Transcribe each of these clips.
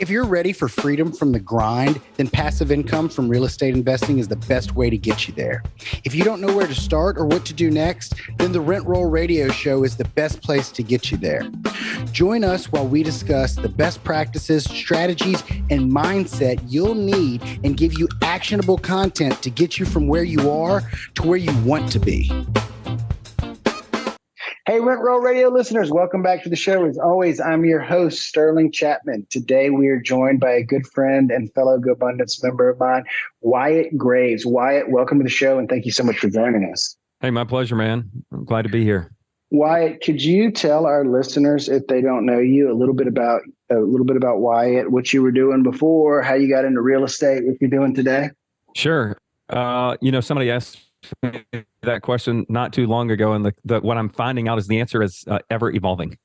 If you're ready for freedom from the grind, then passive income from real estate investing is the best way to get you there. If you don't know where to start or what to do next, then the Rent Roll Radio Show is the best place to get you there. Join us while we discuss the best practices, strategies, and mindset you'll need and give you actionable content to get you from where you are to where you want to be. Hey, Rent Roll Radio listeners, welcome back to the show. As always, I'm your host, Sterling Chapman. Today, we are joined by a good friend and fellow GoBundance member of mine, Wyatt Graves. Wyatt, welcome to the show, and thank you so much for joining us. Hey, my pleasure, man. I'm glad to be here. Wyatt, could you tell our listeners, if they don't know you, a little bit about Wyatt, what you were doing before, how you got into real estate, what you're doing today? Sure. Somebody asked me that question not too long ago, and what I'm finding out is the answer is ever evolving.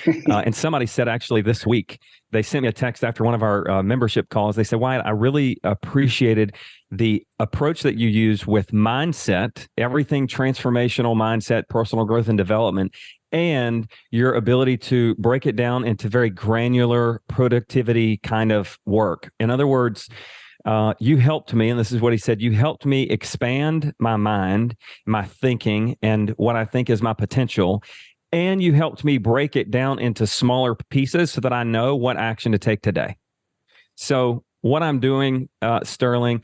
And somebody said actually this week, they sent me a text after one of our membership calls. They said, Wyatt, I really appreciated the approach that you use with mindset, everything transformational mindset, personal growth and development, and your ability to break it down into very granular productivity kind of work. In other words, you helped me, and this is what he said, you helped me expand my mind, my thinking, and what I think is my potential. And you helped me break it down into smaller pieces so that I know what action to take today. So what I'm doing, Sterling,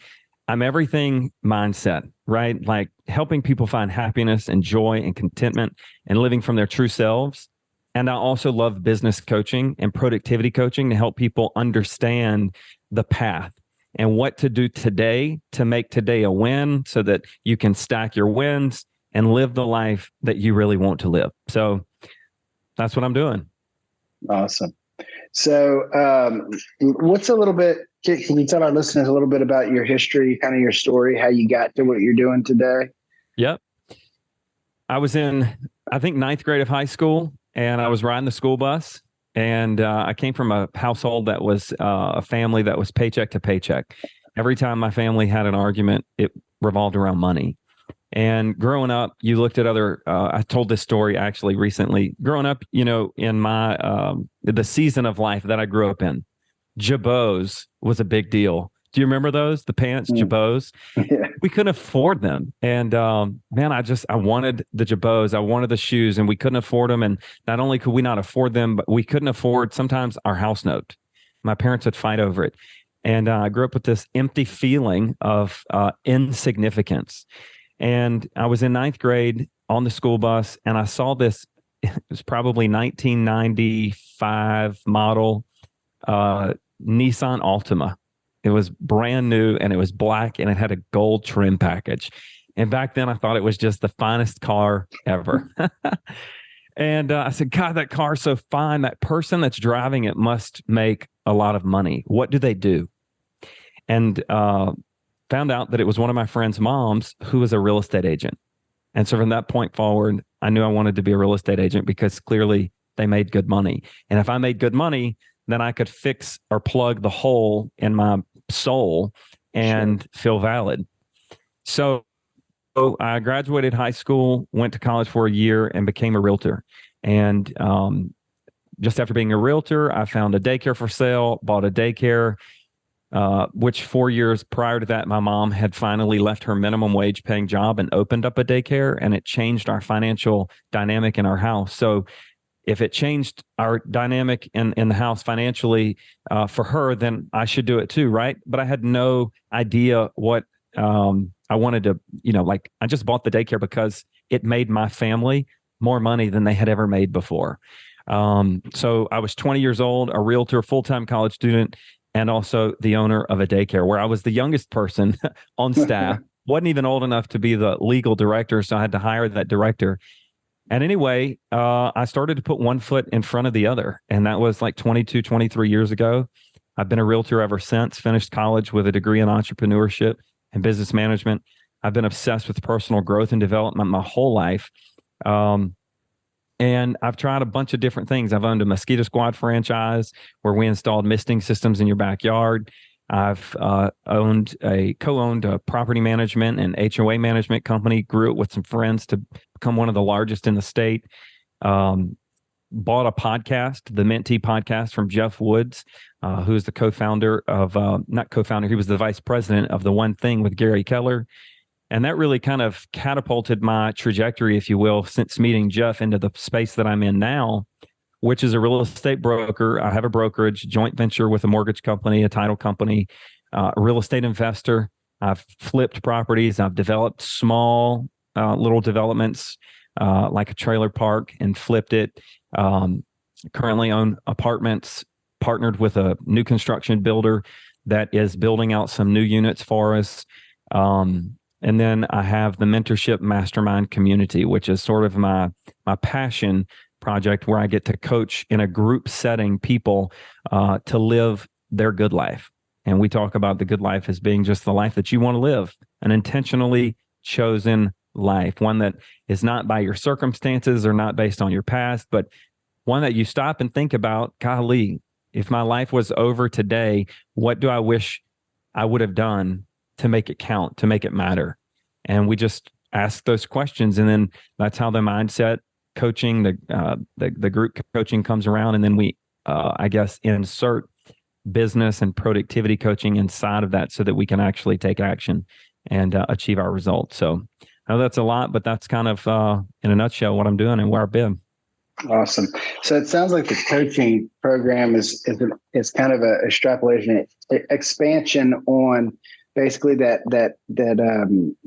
I'm everything mindset, right? Like helping people find happiness and joy and contentment and living from their true selves. And I also love business coaching and productivity coaching to help people understand the path and what to do today to make today a win so that you can stack your wins and live the life that you really want to live. So that's what I'm doing. Awesome. So can you tell our listeners a little bit about your history, kind of your story, how you got to what you're doing today? Yep. I was in, I think, ninth grade of high school, and I was riding the school bus. And I came from a household that was a family that was paycheck to paycheck. Every time my family had an argument, it revolved around money. And growing up, you looked at other, I told this story actually recently. Growing up, in my, the season of life that I grew up in, jabots was a big deal. Do you remember those? The pants, jabots? Yeah. We couldn't afford them. And man, I wanted the jabots. I wanted the shoes, and we couldn't afford them. And not only could we not afford them, but we couldn't afford sometimes our house note. My parents would fight over it. And I grew up with this empty feeling of insignificance. And I was in ninth grade on the school bus, and I saw this, it was probably 1995 model Nissan Altima. It was brand new, and it was black, and it had a gold trim package. And back then I thought it was just the finest car ever. And I said, God, that car's so fine. That person that's driving it must make a lot of money. What do they do? And found out that it was one of my friend's moms who was a real estate agent. And so from that point forward, I knew I wanted to be a real estate agent because clearly they made good money. And if I made good money, then I could fix or plug the hole in my soul and feel valid. So I graduated high school, went to college for a year, and became a realtor. And just after being a realtor, I found a daycare for sale, bought a daycare, which 4 years prior to that, my mom had finally left her minimum wage paying job and opened up a daycare, and it changed our financial dynamic in our house. So if it changed our dynamic in the house financially for her, then I should do it too, right? But I had no idea what I wanted to, I just bought the daycare because it made my family more money than they had ever made before. So I was 20 years old, a realtor, full-time college student, and also the owner of a daycare where I was the youngest person on staff, wasn't even old enough to be the legal director, so I had to hire that director. And anyway, I started to put one foot in front of the other. And that was like 22, 23 years ago. I've been a realtor ever since, finished college with a degree in entrepreneurship and business management. I've been obsessed with personal growth and development my whole life. And I've tried a bunch of different things. I've owned a Mosquito Squad franchise where we installed misting systems in your backyard. I've co-owned a property management and HOA management company, grew it with some friends to become one of the largest in the state. bought a podcast, the Mentee podcast from Jeff Woods, who's the co-founder of, not co-founder, he was the vice president of The One Thing with Gary Keller. And that really kind of catapulted my trajectory, if you will, since meeting Jeff into the space that I'm in now, which is a real estate broker. I have a brokerage, joint venture with a mortgage company, a title company, a real estate investor. I've flipped properties. I've developed small little developments like a trailer park and flipped it. Currently own apartments, partnered with a new construction builder that is building out some new units for us. And then I have the mentorship mastermind community, which is sort of my passion project, where I get to coach in a group setting people to live their good life. And we talk about the good life as being just the life that you want to live, an intentionally chosen life, one that is not by your circumstances or not based on your past, but one that you stop and think about, golly, if my life was over today, what do I wish I would have done to make it count, to make it matter? And we just ask those questions. And then that's how the mindset coaching, the group coaching comes around. And then we, I guess, insert business and productivity coaching inside of that so that we can actually take action and achieve our results. So I know that's a lot, but that's kind of, in a nutshell, what I'm doing and where I've been. Awesome. So it sounds like the coaching program is kind of a extrapolation, expansion on basically that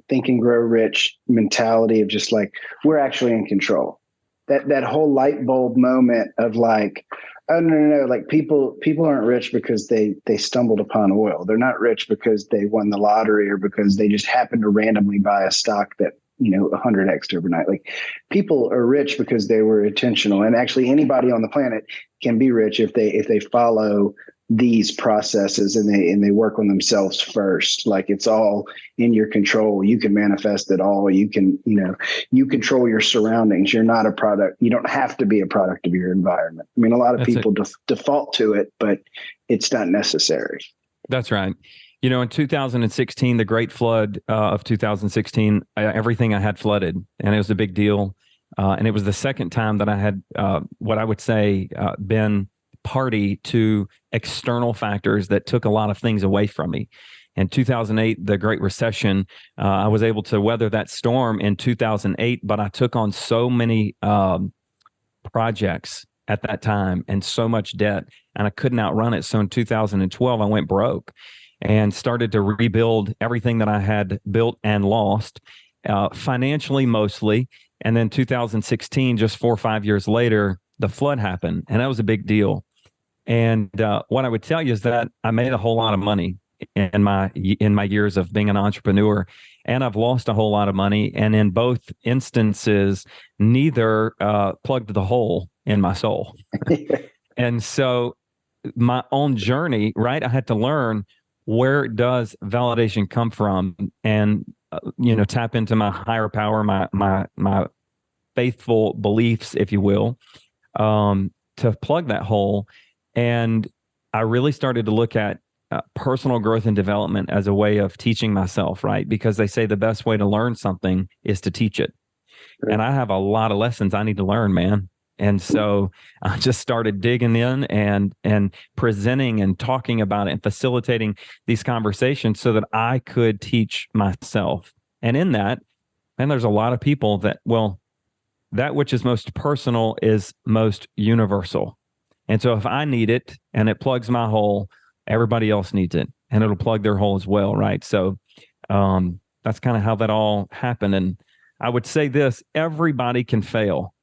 think and grow rich mentality of just like, we're actually in control. That whole light bulb moment of like, oh no, like people aren't rich because they stumbled upon oil. They're not rich because they won the lottery or because they just happened to randomly buy a stock that 100x overnight. Like, people are rich because they were intentional, and actually anybody on the planet can be rich if they follow these processes and they work on themselves first. Like, it's all in your control. You can manifest it all. You can, you control your surroundings. You're not a product. You don't have to be a product of your environment. I mean, a lot of people default to it, but it's not necessary. That's right. In 2016, the great flood of 2016, everything I had flooded, and it was a big deal. And it was the second time that I had what I would say been party to external factors that took a lot of things away from me. In 2008, the Great Recession, I was able to weather that storm in 2008, but I took on so many projects at that time and so much debt, and I couldn't outrun it. So in 2012, I went broke and started to rebuild everything that I had built and lost, financially mostly. And then 2016, just 4 or 5 years later, the flood happened, and that was a big deal. And what I would tell you is that I made a whole lot of money in my years of being an entrepreneur, and I've lost a whole lot of money. And in both instances, neither plugged the hole in my soul. And so my own journey, right? I had to learn, where does validation come from, and tap into my higher power, my faithful beliefs, if you will, to plug that hole. And I really started to look at personal growth and development as a way of teaching myself, right? Because they say the best way to learn something is to teach it. Right. And I have a lot of lessons I need to learn, man. And so I just started digging in and presenting and talking about it and facilitating these conversations so that I could teach myself. And in that, and there's a lot of people that, well, that which is most personal is most universal. And so if I need it and it plugs my hole, everybody else needs it and it'll plug their hole as well, right? So that's kind of how that all happened. And I would say this, everybody can fail.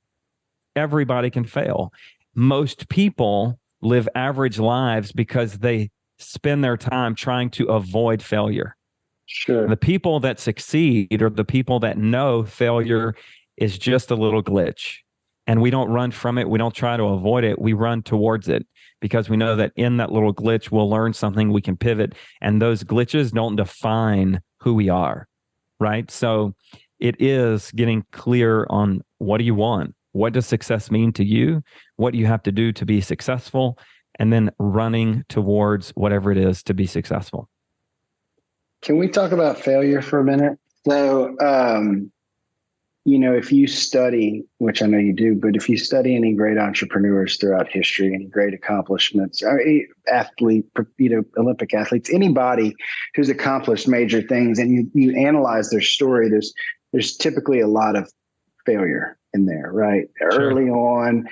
Everybody can fail. Most people live average lives because they spend their time trying to avoid failure. Sure. The people that succeed are the people that know failure is just a little glitch. And we don't run from it. We don't try to avoid it. We run towards it because we know that in that little glitch, we'll learn something, we can pivot. And those glitches don't define who we are, right? So it is getting clear on, what do you want? What does success mean to you? What do you have to do to be successful? And then running towards whatever it is to be successful. Can we talk about failure for a minute? So if you study, which I know you do, but if you study any great entrepreneurs throughout history, any great accomplishments, athlete, Olympic athletes, anybody who's accomplished major things, and you analyze their story, there's typically a lot of failure in there, right? Sure. Early on,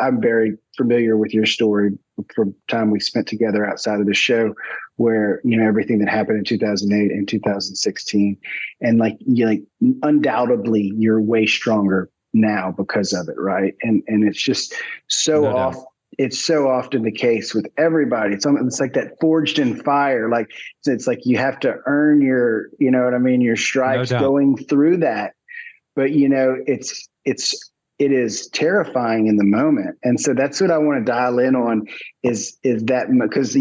I'm very familiar with your story from time we spent together outside of the show, where everything that happened in 2008 and 2016, and undoubtedly you're way stronger now because of it, right? And it's just so No doubt. often. It's so often the case with everybody. It's like that forged in fire. Like it's like you have to earn your, your No stripes doubt. going through that. But it is terrifying in the moment. And so that's what I want to dial in on is that, because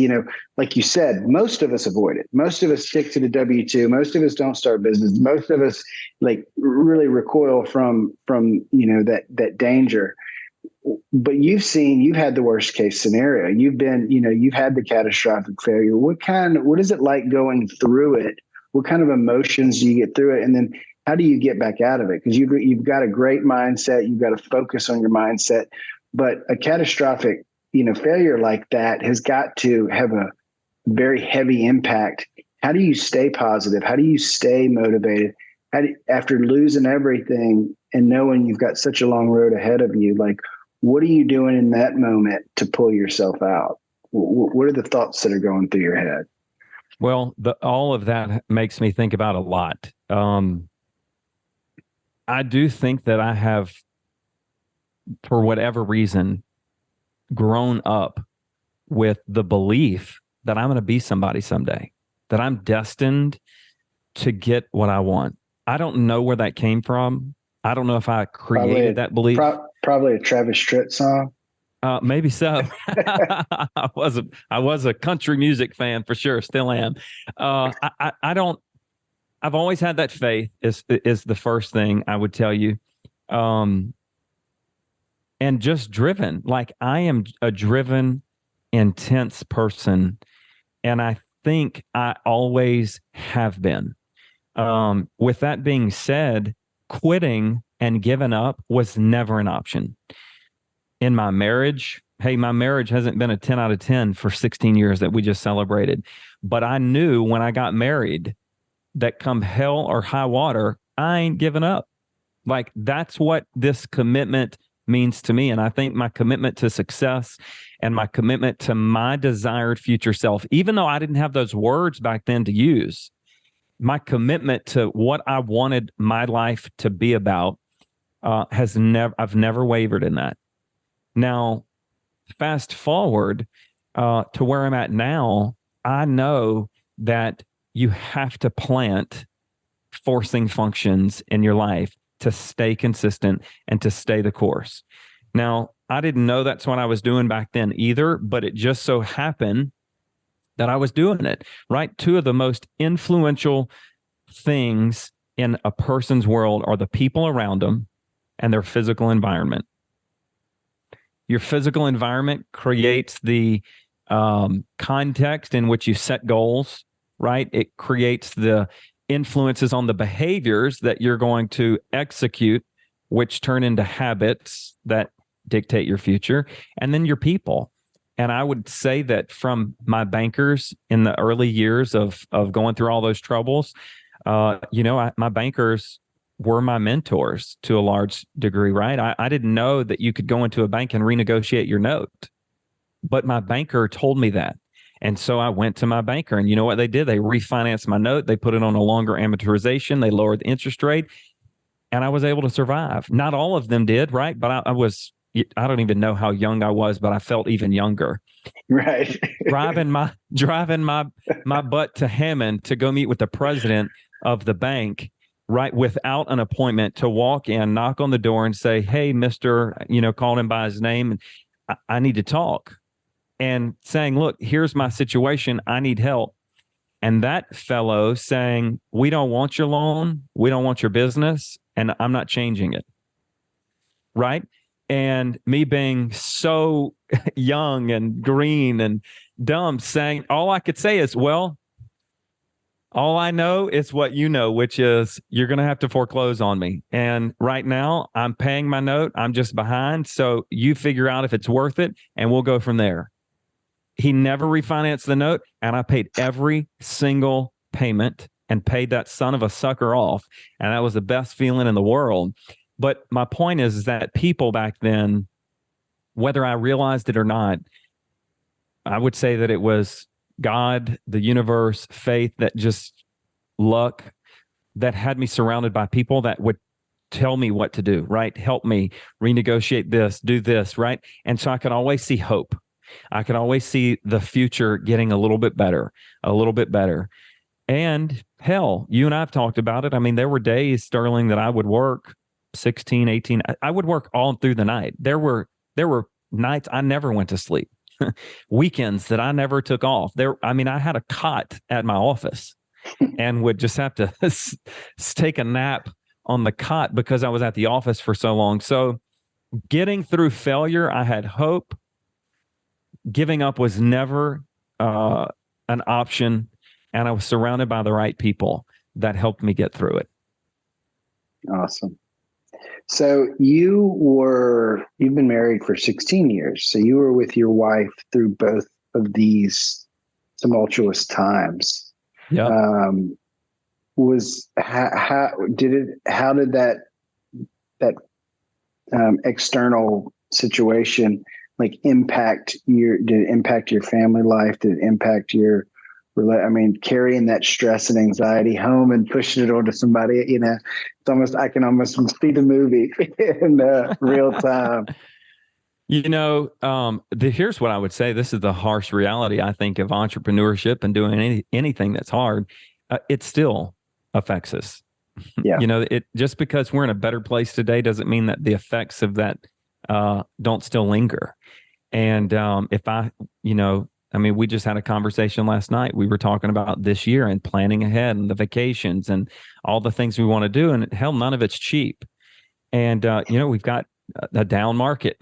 like you said, most of us avoid it. Most of us stick to the W-2. Most of us don't start business. Most of us like really recoil from that danger. But you've had the worst case scenario. You've had the catastrophic failure. What is it like going through it? What kind of emotions do you get through it? And then how do you get back out of it? Because you've got a great mindset. You've got to focus on your mindset. But a catastrophic, failure like that has got to have a very heavy impact. How do you stay positive? How do you stay motivated? After losing everything and knowing you've got such a long road ahead of you, like, what are you doing in that moment to pull yourself out? What are the thoughts that are going through your head? Well, all of that makes me think about a lot. I do think that I have, for whatever reason, grown up with the belief that I'm going to be somebody someday, that I'm destined to get what I want. I don't know where that came from. I don't know if I created that belief. Probably a Travis Tritt song. Maybe so. I was a country music fan for sure. Still am. I don't. I've always had that faith. Is the first thing I would tell you, and just driven. Like I am a driven, intense person, and I think I always have been. With that being said, quitting and giving up was never an option. In my marriage, hey, my marriage hasn't been a 10 out of 10 for 16 years that we just celebrated. But I knew when I got married that come hell or high water, I ain't giving up. Like that's what this commitment means to me. And I think my commitment to success and my commitment to my desired future self, even though I didn't have those words back then to use, my commitment to what I wanted my life to be about I've never wavered in that. Now, fast forward to where I'm at now, I know that you have to plant forcing functions in your life to stay consistent and to stay the course. Now, I didn't know that's what I was doing back then either, but it just so happened that I was doing it, right? Two of the most influential things in a person's world are the people around them and their physical environment. Your physical environment creates the context in which you set goals, right? It creates the influences on the behaviors that you're going to execute, which turn into habits that dictate your future, and then your people. And I would say that from my bankers in the early years of going through all those troubles, my bankers were my mentors to a large degree, right? I didn't know that you could go into a bank and renegotiate your note, but my banker told me that. And so I went to my banker, and you know what they did? They refinanced my note. They put it on a longer amortization. They lowered the interest rate, and I was able to survive. Not all of them did, right? But I don't even know how young I was, but I felt even younger. Right. driving my butt to Hammond to go meet with the president of the bank, right, without an appointment, to walk in, knock on the door and say, "Hey, Mr., called him by his name, and I need to talk." And saying, "Look, here's my situation. I need help." And that fellow saying, "We don't want your loan. We don't want your business. And I'm not changing it." Right. And me being so young and green and dumb, saying all I could say is, "Well, All I know is what you know, which is you're going to have to foreclose on me. And right now, I'm paying my note. I'm just behind. So you figure out if it's worth it, and we'll go from there. He never refinanced the note, and I paid every single payment and paid that son of a sucker off. And that was the best feeling in the world. But my point is that people back then, whether I realized it or not, I would say that it was God, the universe, faith, that just luck that had me surrounded by people that would tell me what to do, right? Help me renegotiate this, do this, right? And so I could always see hope. I could always see the future getting a little bit better, a little bit better. And hell, you and I have talked about it. I mean, there were days, Sterling, that I would work 16, 18. I would work all through the night. There were nights I never went to sleep. Weekends that I never took off. I had a cot at my office and would just have to take a nap on the cot because I was at the office for so long. So getting through failure, I had hope. Giving up was never an option. And I was surrounded by the right people that helped me get through it. Awesome. So you've been married for 16 years. So you were with your wife through both of these tumultuous times. Yeah. How did that external situation impact did it impact your family life? Did it impact your, carrying that stress and anxiety home and pushing it onto somebody, I can almost see the movie in real time. Here's what I would say. This is the harsh reality, I think, of entrepreneurship and doing anything that's hard. It still affects us. Yeah. It just because we're in a better place today doesn't mean that the effects of that don't still linger. And we just had a conversation last night. We were talking about this year and planning ahead and the vacations and all the things we want to do. And hell, none of it's cheap. And, we've got a down market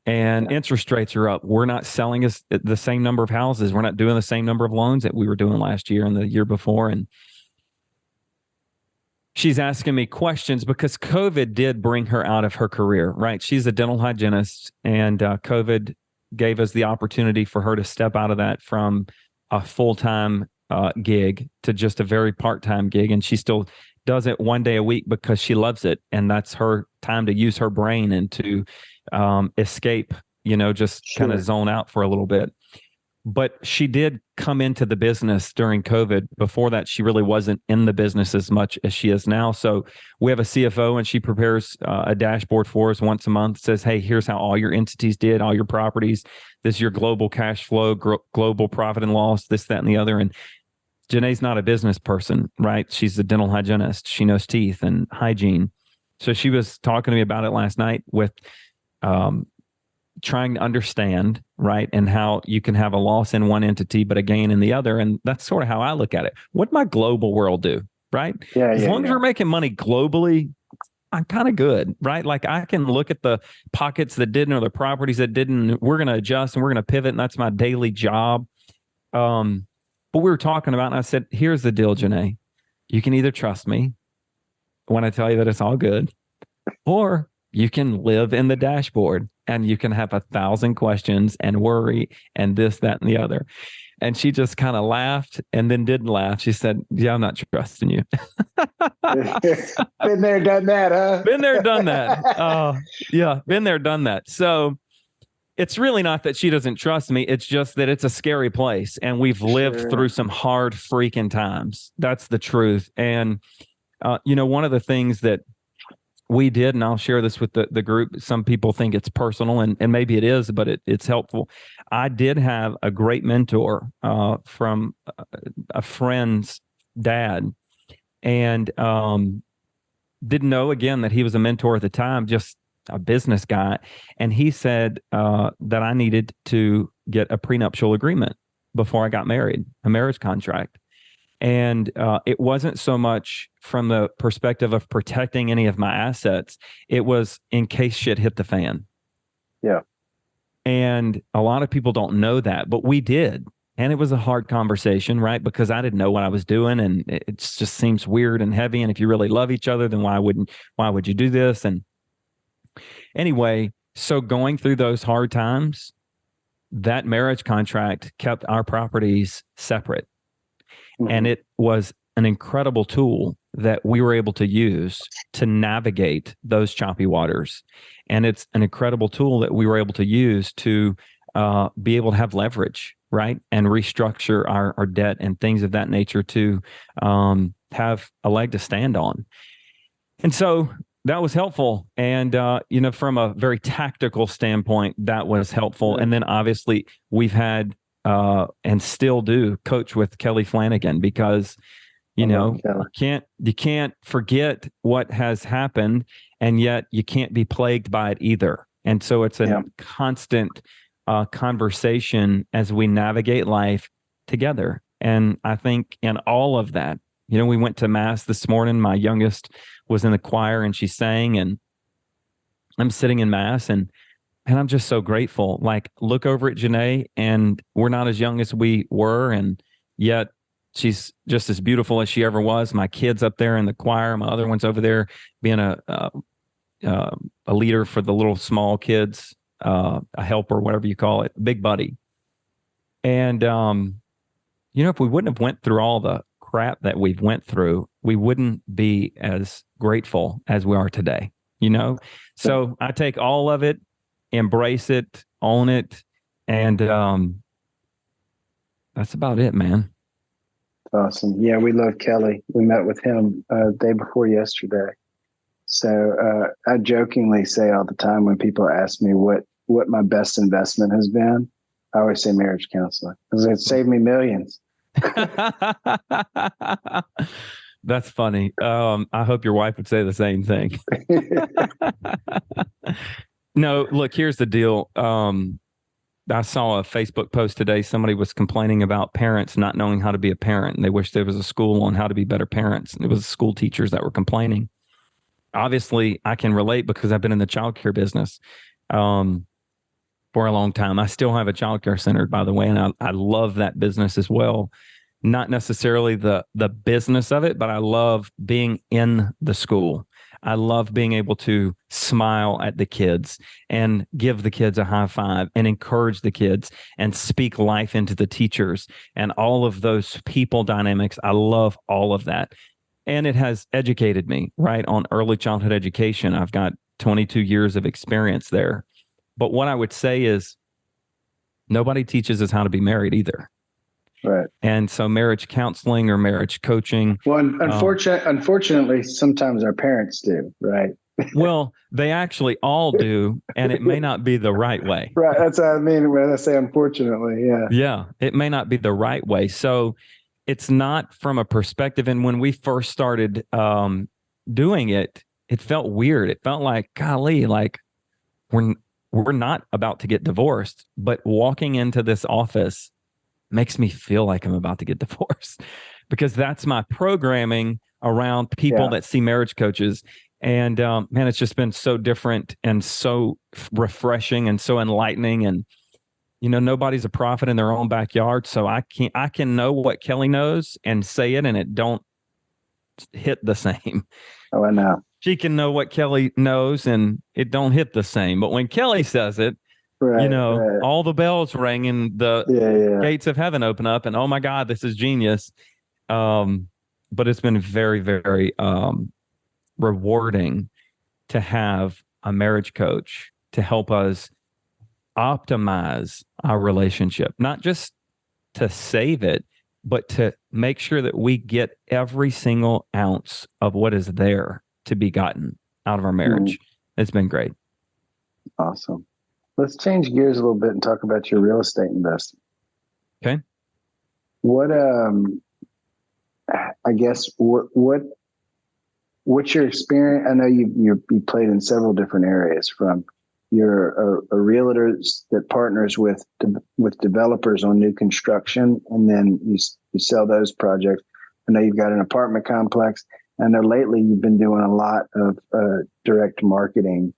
and interest rates are up. We're not selling the same number of houses. We're not doing the same number of loans that we were doing last year and the year before. And she's asking me questions because COVID did bring her out of her career, right? She's a dental hygienist, and COVID gave us the opportunity for her to step out of that from a full-time gig to just a very part-time gig. And she still does it one day a week because she loves it. And that's her time to use her brain and to escape, just kind of zone out for a little bit. But she did come into the business during COVID. Before that, she really wasn't in the business as much as she is now. So we have a CFO, and she prepares a dashboard for us once a month. Says, hey, here's how all your entities did, all your properties. This is your global cash flow, global profit and loss, this, that, and the other. And Janae's not a business person, right? She's a dental hygienist. She knows teeth and hygiene. So she was talking to me about it last night with trying to understand, right, and how you can have a loss in one entity but a gain in the other. And that's sort of how I look at it. What my global world do, right? As long as we're making money globally, I'm kind of good, right? Like I can look at the pockets that didn't or the properties that didn't. We're going to adjust and we're going to pivot, and that's my daily job. But we were talking about, and I said, here's the deal, Janae. You can either trust me when I tell you that it's all good, or you can live in the dashboard and you can have 1,000 questions and worry and this, that, and the other. And she just kind of laughed and then didn't laugh. She said, yeah, I'm not trusting you. Been there, done that, huh? Been there, done that. Yeah, been there, done that. So it's really not that she doesn't trust me. It's just that it's a scary place. And we've lived through some hard freaking times. That's the truth. And, one of the things that we did, and I'll share this with the group. Some people think it's personal, and maybe it is, but it's helpful. I did have a great mentor from a friend's dad, and didn't know, again, that he was a mentor at the time, just a business guy. And he said that I needed to get a prenuptial agreement before I got married, a marriage contract. And it wasn't so much from the perspective of protecting any of my assets. It was in case shit hit the fan. Yeah. And a lot of people don't know that, but we did. And it was a hard conversation, right? Because I didn't know what I was doing, and it just seems weird and heavy. And if you really love each other, then why would you do this? And anyway, so going through those hard times, that marriage contract kept our properties separate. Mhm. And it was an incredible tool that we were able to use to navigate those choppy waters. And it's an incredible tool that we were able to use to be able to have leverage, right? And restructure our debt and things of that nature to have a leg to stand on. And so that was helpful. And, from a very tactical standpoint, that was helpful. Right. And then obviously we've had and still do coach with Kelly Flanagan because, you can't forget what has happened, and yet you can't be plagued by it either. And so it's a constant conversation as we navigate life together. And I think in all of that, we went to mass this morning. My youngest was in the choir and she sang, and I'm sitting in mass and I'm just so grateful. Like, look over at Janae, and we're not as young as we were, and yet she's just as beautiful as she ever was. My kid's up there in the choir. My other one's over there being a leader for the little small kids, a helper, whatever you call it, big buddy. And if we wouldn't have went through all the crap that we've went through, we wouldn't be as grateful as we are today. So I take all of it, embrace it, own it, and that's about it, man. Awesome. Yeah, we love Kelly. We met with him day before yesterday. So I jokingly say all the time when people ask me what my best investment has been, I always say marriage counseling, because it saved me millions. That's funny. I hope your wife would say the same thing. No, look, here's the deal. I saw a Facebook post today. Somebody was complaining about parents not knowing how to be a parent, and they wish there was a school on how to be better parents. And it was school teachers that were complaining. Obviously, I can relate because I've been in the childcare business for a long time. I still have a childcare center, by the way, and I love that business as well. Not necessarily the business of it, but I love being in the school. I love being able to smile at the kids and give the kids a high five and encourage the kids and speak life into the teachers and all of those people dynamics. I love all of that. And it has educated me, right, on early childhood education. I've got 22 years of experience there. But what I would say is nobody teaches us how to be married either. Right. And so marriage counseling or marriage coaching. Well, unfortunately, sometimes our parents do, right? Well, they actually all do, and it may not be the right way. Right. That's what I mean when I say unfortunately. Yeah. Yeah. It may not be the right way. So it's not from a perspective. And when we first started doing it, it felt weird. It felt like, golly, like we're not about to get divorced, but walking into this office makes me feel like I'm about to get divorced, because that's my programming around people that see marriage coaches. And man, it's just been so different and so refreshing and so enlightening. And nobody's a prophet in their own backyard, so I can know what Kelly knows and say it, and it don't hit the same. Oh, I know. She can know what Kelly knows, and it don't hit the same. But when Kelly says it, right. all the bells ring and the gates of heaven open up, and oh my God, this is genius. But it's been very, very rewarding to have a marriage coach to help us optimize our relationship, not just to save it, but to make sure that we get every single ounce of what is there to be gotten out of our marriage. It's been great. Awesome. Let's change gears a little bit and talk about your real estate investing. Okay. What, I guess, what's your experience? I know you played in several different areas. From you're a realtor that partners with developers on new construction, and then you sell those projects. I know you've got an apartment complex. I know lately you've been doing a lot of direct marketing,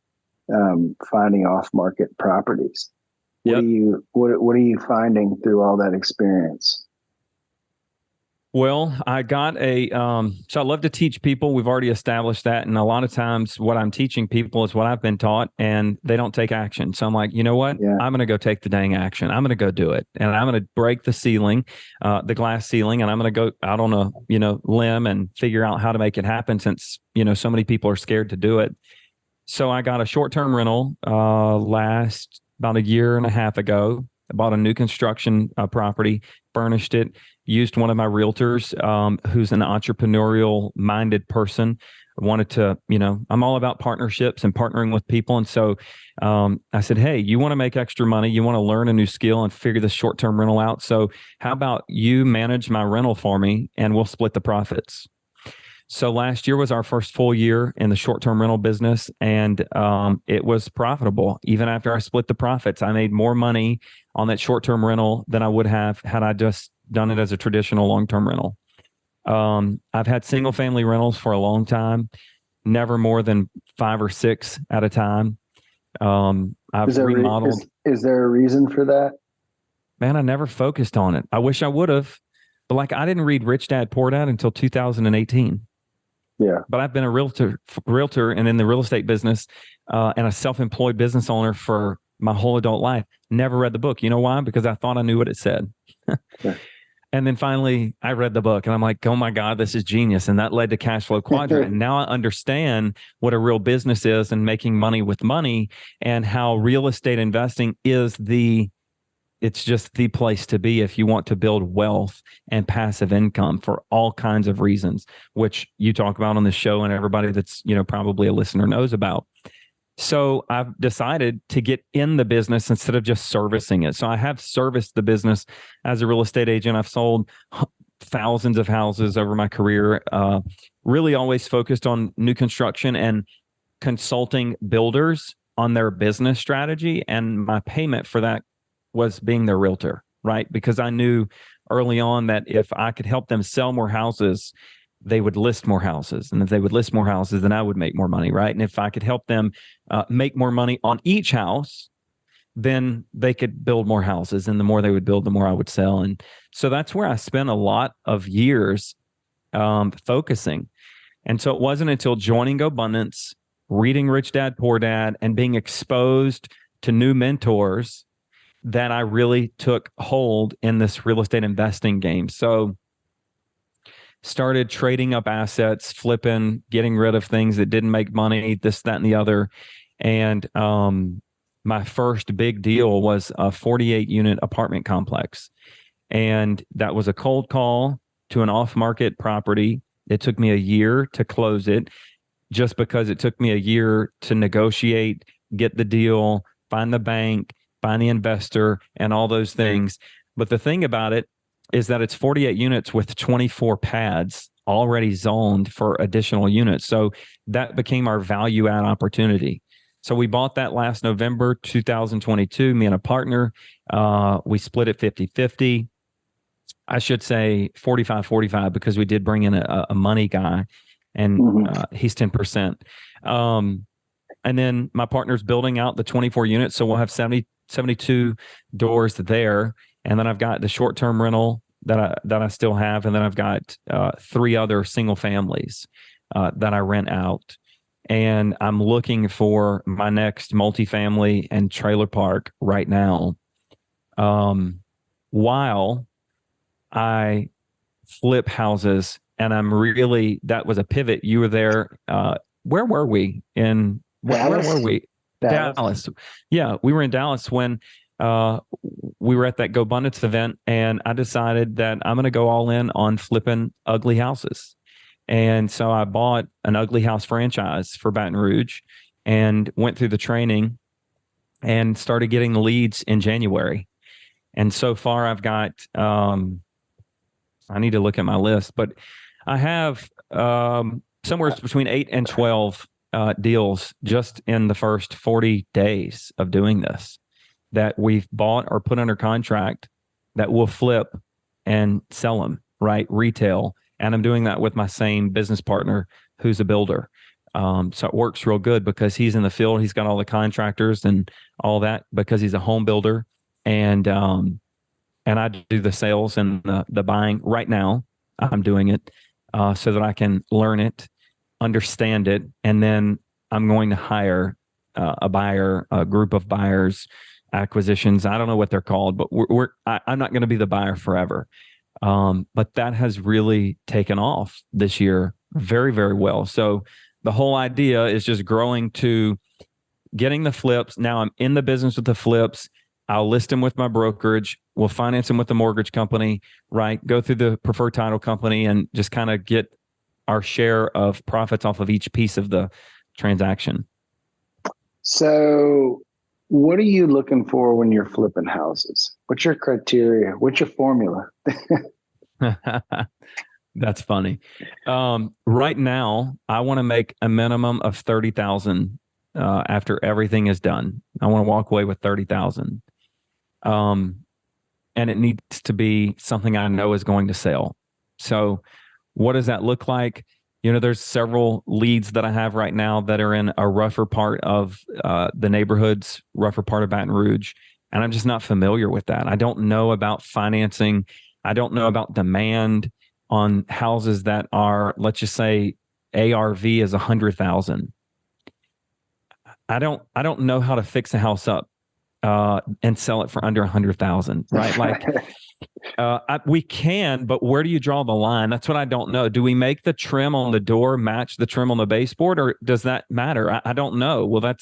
finding off-market properties. What Yep. do you what are you finding through all that experience? Well, I got so I love to teach people. We've already established that. And a lot of times what I'm teaching people is what I've been taught and they don't take action. So I'm like, you know what? Yeah. I'm going to go take the dang action. I'm going to go do it. And I'm going to break the ceiling, the glass ceiling. And I'm going to go out on a, limb and figure out how to make it happen since, so many people are scared to do it. So I got a short-term rental last about a year and a half ago. I bought a new construction property, furnished it, used one of my realtors who's an entrepreneurial minded person. I wanted to, I'm all about partnerships and partnering with people. And so I said, hey, you want to make extra money, you want to learn a new skill and figure this short-term rental out. So how about you manage my rental for me and we'll split the profits. So last year was our first full year in the short-term rental business, and it was profitable. Even after I split the profits, I made more money on that short-term rental than I would have had I just done it as a traditional long-term rental. I've had single-family rentals for a long time, never more than 5 or 6 at a time. I've remodeled. Is there a reason for that? Man, I never focused on it. I wish I would have, but I didn't read Rich Dad Poor Dad until 2018. Yeah. But I've been a realtor and in the real estate business and a self-employed business owner for my whole adult life. Never read the book. You know why? Because I thought I knew what it said. Yeah. And then finally I read the book and I'm like, oh my God, this is genius. And that led to Cash Flow Quadrant. And now I understand what a real business is and making money with money and how real estate investing is it's just the place to be if you want to build wealth and passive income for all kinds of reasons, which you talk about on the show and everybody that's, probably a listener knows about. So I've decided to get in the business instead of just servicing it. So I have serviced the business as a real estate agent. I've sold thousands of houses over my career, really always focused on new construction and consulting builders on their business strategy. And my payment for that was being their realtor, right? Because I knew early on that if I could help them sell more houses, they would list more houses. And if they would list more houses, then I would make more money, right? And if I could help them make more money on each house, then they could build more houses. And the more they would build, the more I would sell. And so that's where I spent a lot of years focusing. And so it wasn't until joining GoBundance, reading Rich Dad, Poor Dad, and being exposed to new mentors that I really took hold in this real estate investing game. So started trading up assets, flipping, getting rid of things that didn't make money, this, that, and the other. And my first big deal was a 48-unit apartment complex. And that was a cold call to an off-market property. It took me a year to close it just because it took me a year to negotiate, get the deal, find the bank, find the investor, and all those things. But the thing about it is that it's 48 units with 24 pads already zoned for additional units. So that became our value add opportunity. So we bought that last November 2022, me and a partner. We split it 50-50. I should say 45-45 because we did bring in a money guy and he's 10%. And then my partner's building out the 24 units. So we'll have 72 doors there. And then I've got the short-term rental that I still have. And then I've got 3 other single families that I rent out. And I'm looking for my next multifamily and trailer park right now. While I flip houses, and that was a pivot. You were there. Where were we in? Where were we? Dallas. Yeah, we were in Dallas when we were at that GoBundance event, and I decided that I'm going to go all in on flipping ugly houses. And so I bought an ugly house franchise for Baton Rouge and went through the training and started getting the leads in January. And so far I've got, I need to look at my list, but I have somewhere between 8 and 12 deals just in the first 40 days of doing this that we've bought or put under contract that we'll flip and sell them, right? Retail. And I'm doing that with my same business partner who's a builder. So it works real good because he's in the field. He's got all the contractors and all that because he's a home builder. And I do the sales and the buying right now. I'm doing it so that I can learn it, understand it, and then I'm going to hire a buyer, a group of buyers, acquisitions. I don't know what they're called, but I'm not going to be the buyer forever. But that has really taken off this year very, very well. So the whole idea is just growing to getting the flips. Now I'm in the business with the flips. I'll list them with my brokerage. We'll finance them with the mortgage company, right? Go through the preferred title company and just kind of get our share of profits off of each piece of the transaction. So what are you looking for when you're flipping houses? What's your criteria? What's your formula? That's funny. Right now, I want to make a minimum of 30,000 after everything is done. I want to walk away with 30,000. And it needs to be something I know is going to sell. So what does that look like? There's several leads that I have right now that are in a rougher part of the neighborhoods, rougher part of Baton Rouge. And I'm just not familiar with that. I don't know about financing. I don't know about demand on houses that are, let's just say ARV is 100,000. I don't know how to fix a house up and sell it for under 100,000, right? Like we can, but where do you draw the line? That's what I don't know. Do we make the trim on the door match the trim on the baseboard, or does that matter? I don't know. Well, that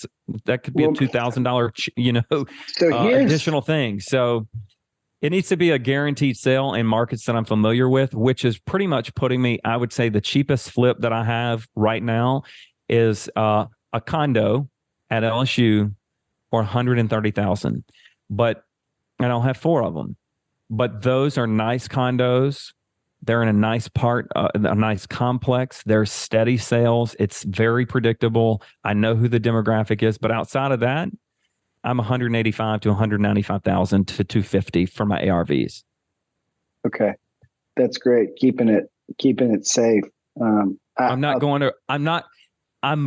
could be a $2,000, additional thing. So it needs to be a guaranteed sale in markets that I'm familiar with, which is pretty much putting me, I would say the cheapest flip that I have right now is a condo at LSU for 130,000. But, and I'll have 4 of them. But those are nice condos. They're in a nice part, a nice complex. They're steady sales. It's very predictable. I know who the demographic is, but outside of that, I'm 185 to 195,000 to 250 for my ARVs. Okay, that's great. Keeping it safe. I'm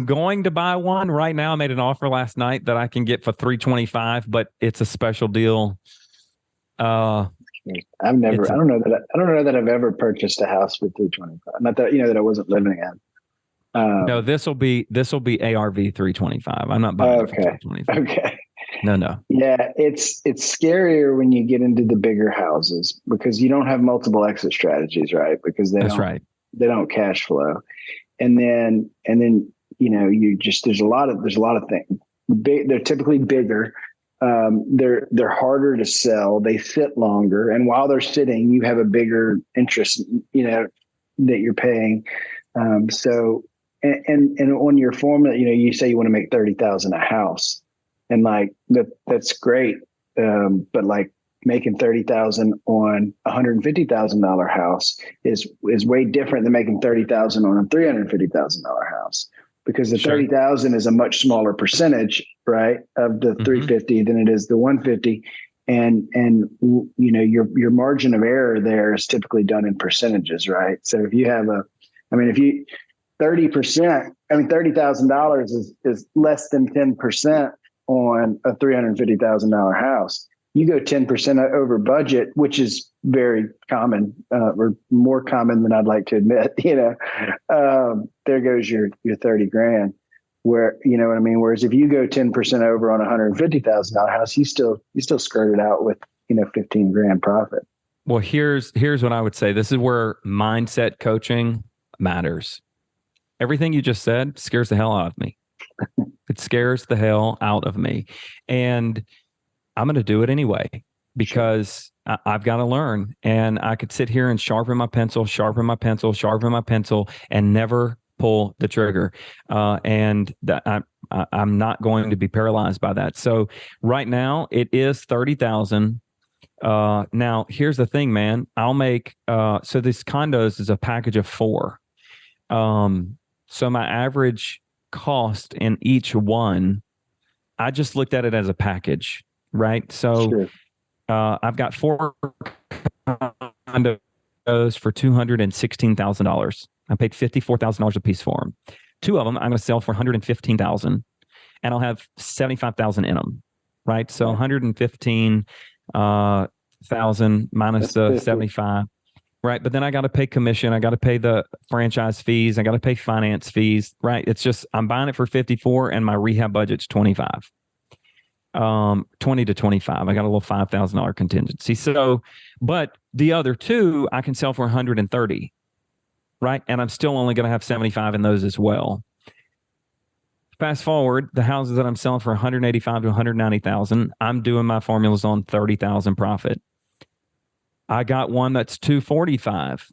going to buy one right now. I made an offer last night that I can get for 325, but it's a special deal. I don't know that I've ever purchased a house with 325. Not that that I wasn't living in. No, this will be ARV 325. I'm not buying it for 325. Okay. No. Yeah, it's scarier when you get into the bigger houses because you don't have multiple exit strategies, right? Because they don't cash flow. And then there's a lot of things. They're typically bigger. They're harder to sell. They sit longer, and while they're sitting, you have a bigger interest, that you're paying. So on your formula, you say you want to make 30,000 a house, and like that's great. But like making 30,000 on $150,000 house is way different than making 30,000 on a $350,000 house. Because the 30,000 is a much smaller percentage, right, of the 350 than it is the 150, and your margin of error there is typically done in percentages, right? So if you have 30%, $30,000 is less than 10% on a $350,000 house. You go 10% over budget, which is very common, or more common than I'd like to admit. There goes your 30 grand. Where what I mean. Whereas if you go 10% over on a $150,000 house, you still skirt it out with 15 grand profit. Well, here's what I would say. This is where mindset coaching matters. Everything you just said scares the hell out of me. It scares the hell out of me, and I'm going to do it anyway because I've got to learn. And I could sit here and sharpen my pencil, and never pull the trigger. And that I'm not going to be paralyzed by that. So right now it is 30,000. Now here's the thing, man. I'll make so these condos is a package of 4. So my average cost in each one, I just looked at it as a package. Right. So I've got 4 condos for $216,000. I paid $54,000 a piece for them. two of them I'm going to sell for 115,000, and I'll have 75,000 in them, right? So 115,000 minus That's the 50. 75, right? But then I got to pay commission, I got to pay the franchise fees, I got to pay finance fees, right? It's just I'm buying it for 54, and my rehab budget's 25. 20 to 25. I got a little $5,000 contingency. So, but the other two I can sell for 130, right? And I'm still only going to have 75 in those as well. Fast forward, the houses that I'm selling for 185 to 190,000, I'm doing my formulas on 30,000 profit. I got one that's 245.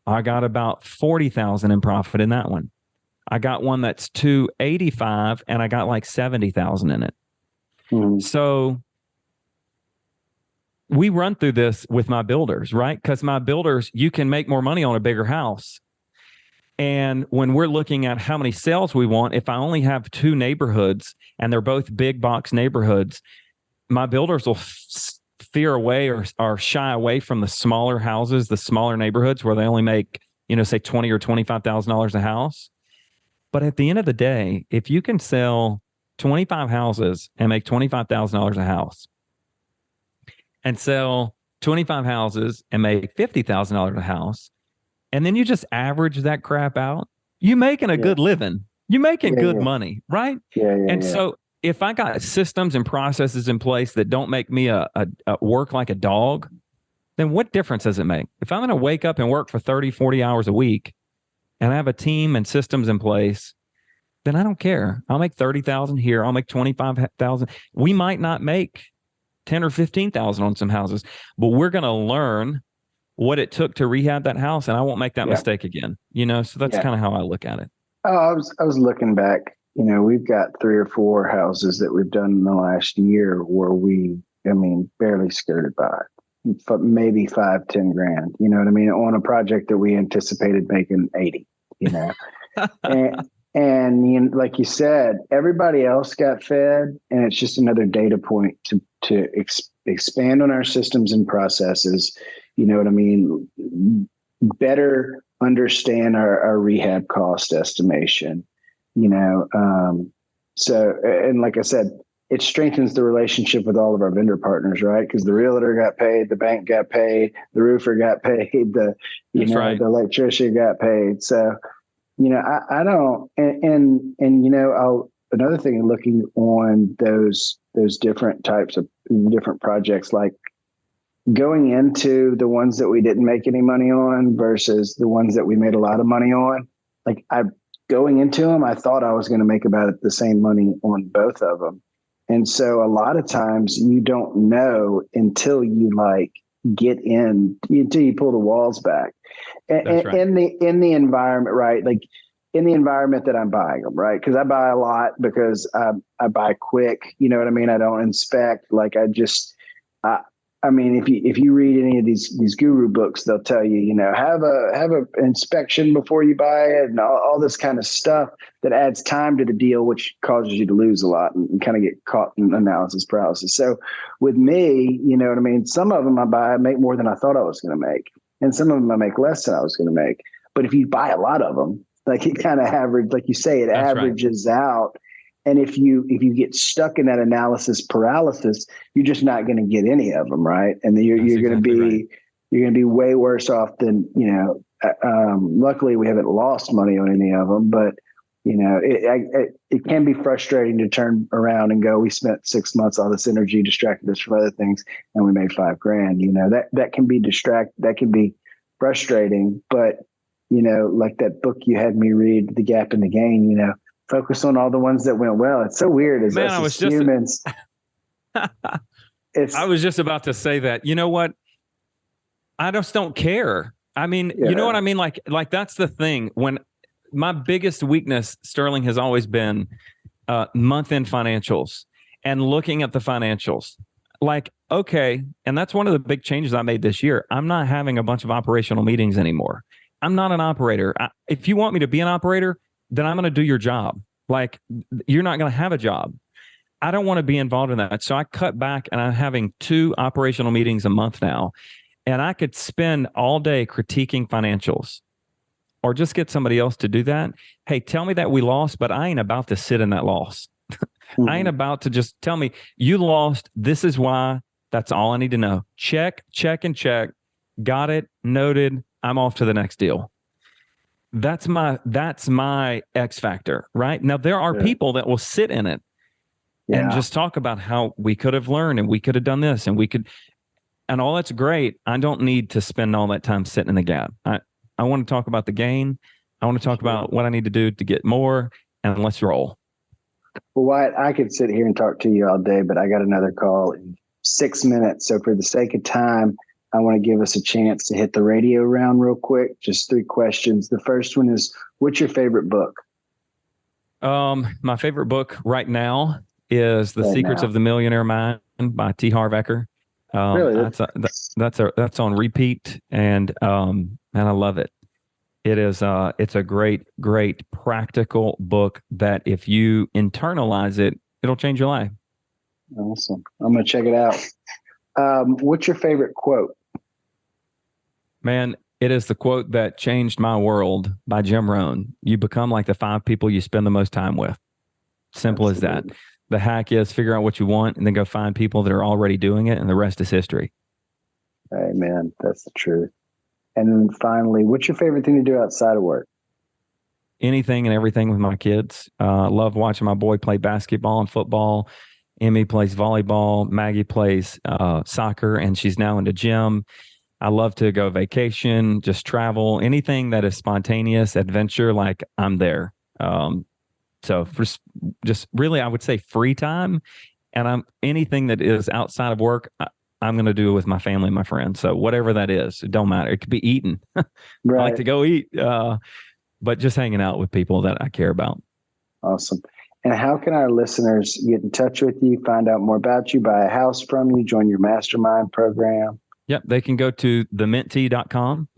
I got about 40,000 in profit in that one. I got one that's 285, and I got like 70,000 in it. So we run through this with my builders, right? Because my builders, you can make more money on a bigger house. And when we're looking at how many sales we want, if I only have two neighborhoods and they're both big box neighborhoods, my builders will fear away or shy away from the smaller houses, the smaller neighborhoods where they only make, say $20,000 or $25,000 a house. But at the end of the day, if you can sell 25 houses and make $25,000 a house, and sell 25 houses and make $50,000 a house, and then you just average that crap out, you making a good living. You're making good money, right? And so if I got systems and processes in place that don't make me a work like a dog, then what difference does it make? If I'm going to wake up and work for 30, 40 hours a week, and I have a team and systems in place, then I don't care. I'll make 30,000 here. I'll make 25,000. We might not make 10 or 15,000 on some houses, but we're going to learn what it took to rehab that house, and I won't make that mistake again. So that's kind of how I look at it. Oh, I was looking back. We've got 3 or 4 houses that we've done in the last year where barely skirted by it. Maybe 5-10 grand. You know what I mean? On a project that we anticipated making 80. And like you said, everybody else got fed, and it's just another data point to expand on our systems and processes. You know what I mean? Better understand our rehab cost estimation. So, and like I said, it strengthens the relationship with all of our vendor partners, right? Because the realtor got paid, the bank got paid, the roofer got paid, the electrician got paid. So, I don't, another thing, looking on those different types of different projects, like going into the ones that we didn't make any money on versus the ones that we made a lot of money on. Like going into them, I thought I was going to make about the same money on both of them. And so a lot of times you don't know until you get in, until you pull the walls back. In the environment, right? Like in the environment that I'm buying them, right? Because I buy a lot because I buy quick. You know what I mean? I don't inspect. If you read any of these guru books, they'll tell you, have a inspection before you buy it, and all this kind of stuff that adds time to the deal, which causes you to lose a lot and kind of get caught in analysis paralysis. So with me, you know what I mean? Some of them I make more than I thought I was going to make, and some of them I make less than I was going to make. But if you buy a lot of them, it kind of average, like you say, it averages out. And if you get stuck in that analysis paralysis, you're just not going to get any of them, right? And then you're going to be way worse off than luckily, we haven't lost money on any of them, but it can be frustrating to turn around and go, we spent 6 months, all this energy distracted us from other things, and we made $5,000. That can be that can be frustrating, but like that book you had me read, The Gap in the Gain, focus on all the ones that went well. It's so weird as humans. I was just about to say that. You know what? I just don't care. I mean, you know what I mean? Like that's the thing. When my biggest weakness, Sterling, has always been month-end financials and looking at the financials. Okay, and that's one of the big changes I made this year. I'm not having a bunch of operational meetings anymore. I'm not an operator. If you want me to be an operator, then I'm going to do your job. You're not going to have a job. I don't want to be involved in that. So I cut back, and I'm having 2 operational meetings a month now. And I could spend all day critiquing financials or just get somebody else to do that. Hey, tell me that we lost, but I ain't about to sit in that loss. I ain't about to just tell me you lost. This is why. That's all I need to know. Check, and check. Got it. Noted. I'm off to the next deal. That's my X factor, right? Now, there are people that will sit in it and just talk about how we could have learned and we could have done this and we could, and all that's great. I don't need to spend all that time sitting in the gap. I want to talk about the gain. I want to talk about what I need to do to get more, and let's roll. Well, Wyatt, I could sit here and talk to you all day, but I got another call in 6 minutes. So for the sake of time, I want to give us a chance to hit the radio round real quick. Just 3 questions. The first one is, what's your favorite book? My favorite book right now is The Secrets of the Millionaire Mind by T. Harv Eker. Really? That's on repeat, and I love it. It is it's a great practical book that if you internalize it, it'll change your life. Awesome. I'm going to check it out. What's your favorite quote? Man, it is the quote that changed my world by Jim Rohn. You become like the 5 people you spend the most time with. Simple as that. The hack is figure out what you want and then go find people that are already doing it, and the rest is history. Amen. That's the truth. And then finally, what's your favorite thing to do outside of work? Anything and everything with my kids. Love watching my boy play basketball and football. Emmy plays volleyball. Maggie plays soccer, and she's now into gym. I love to go vacation, just travel. Anything that is spontaneous, adventure, like I'm there. So for just really, I would say free time, and anything that is outside of work, I'm going to do it with my family and my friends. So whatever that is, it don't matter. It could be eating. Right. I like to go eat, but just hanging out with people that I care about. Awesome. And how can our listeners get in touch with you, find out more about you, buy a house from you, join your mastermind program? Yep. They can go to theminttee.com.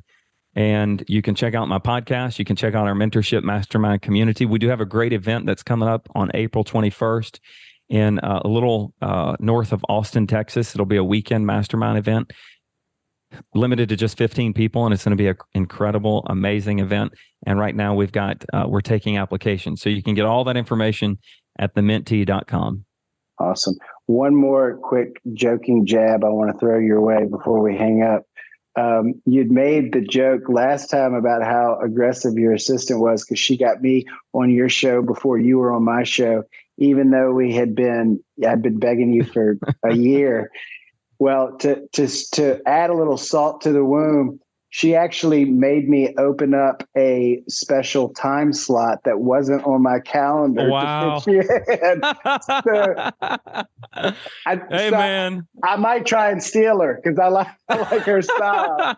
And you can check out my podcast. You can check out our mentorship mastermind community. We do have a great event that's coming up on April 21st in a little north of Austin, Texas. It'll be a weekend mastermind event, limited to just 15 people, and it's going to be an incredible, amazing event. And right now we're taking applications. So you can get all that information at theminttee.com. Awesome. One more quick joking jab I want to throw your way before we hang up. You'd made the joke last time about how aggressive your assistant was because she got me on your show before you were on my show, even though I'd been begging you for a year. Well, to add a little salt to the wound, she actually made me open up a special time slot that wasn't on my calendar. Wow. Man. I might try and steal her because I like her style.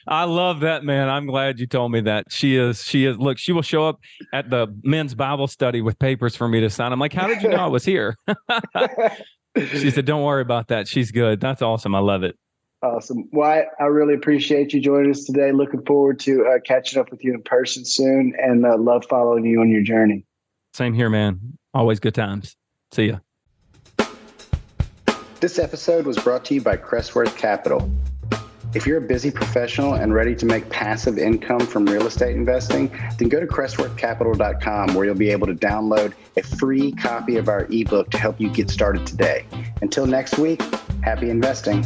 I love that, man. I'm glad you told me that. She is. Look, she will show up at the men's Bible study with papers for me to sign. I'm like, how did you know I was here? She said, don't worry about that. She's good. That's awesome. I love it. Awesome. Wyatt, I really appreciate you joining us today. Looking forward to catching up with you in person soon, and love following you on your journey. Same here, man. Always good times. See ya. This episode was brought to you by Crestworth Capital. If you're a busy professional and ready to make passive income from real estate investing, then go to crestworthcapital.com, where you'll be able to download a free copy of our ebook to help you get started today. Until next week, happy investing.